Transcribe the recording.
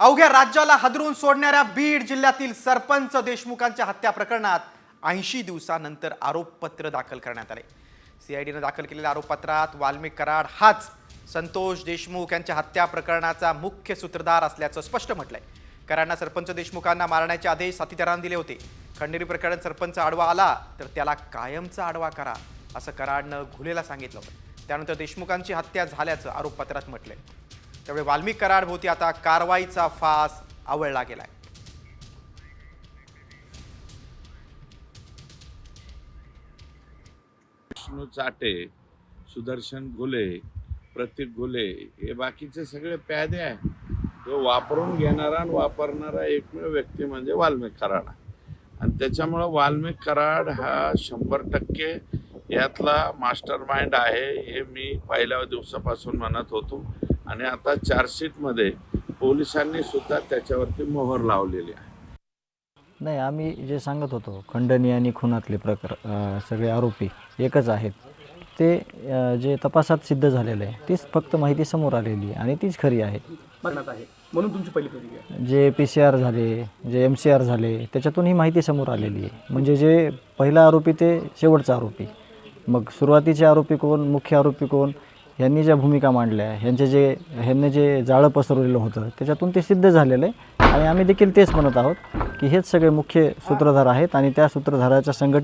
अवघ्या राज्याला हादरून सोडणाऱ्या बीड जिल्ह्यातील सरपंच देशमुखांच्या हत्या प्रकरणात 80 दिवसानंतर आरोपपत्र दाखल करण्यात आले। सीआयडीने दाखल केलेल्या आरोपपत्रात वाल्मिक कराड हाच संतोष देशमुख यांच्या हत्या प्रकरणाचा मुख्य सूत्रधार असल्याचं स्पष्ट म्हटलंय। कराडना सरपंच देशमुखांना मारण्याचे आदेश साथीदारांना दिले होते। खंडेरी प्रकरण सरपंच आडवा आला तर त्याला कायमचा आडवा करा असं कराडनं घुलेला सांगितलं होतं। त्यानंतर देशमुखांची हत्या झाल्याचं आरोपपत्रात म्हटलंय। त्यामुळे वाल्मिक कराड भोवती आता कारवाईचा फास आवळला गेलाय। विष्णू चाटे, सुदर्शन घुले, प्रतीक घुले हे बाकीचे सगळे प्यादे आहे। तो वापरून घेणारा आणि वापरणारा एकमेव व्यक्ती म्हणजे वाल्मिक कराड आणि त्याच्यामुळे वाल्मिक कराड हा 100% यातला मास्टर माइंड आहे हे मी पहिल्या दिवसापासून म्हणत होतो आणि आता चार्जशीटमध्ये पोलिसांनी सुद्धा त्याच्यावरती मोहर लावलेली आहे। नाही, आम्ही जे सांगत होतो खंडणी आणि खुनातले सगळे आरोपी एकच आहेत ते जे तपासात सिद्ध झालेलं आहे तीच फक्त माहिती समोर आलेली आहे आणि तीच खरी आहे। म्हणून तुमची पहिली प्रतिक्रिया जे PCR झाले, जे MCR झाले त्याच्यातून ही माहिती समोर आलेली आहे। म्हणजे जे पहिला आरोपी ते शेवटचा आरोपी, मग सुरुवातीचे आरोपी कोण, मुख्य आरोपी कोण, यांनी ज्या भूमिका मांडल्या, ह्यांनी जे जाळं पसरवलेलं होतं त्याच्यातून ते सिद्ध झालेलं आहे आणि आम्ही देखील तेच म्हणत आहोत की हेच सगळे मुख्य सूत्रधार आहेत आणि त्या सूत्रधाराच्या संघटित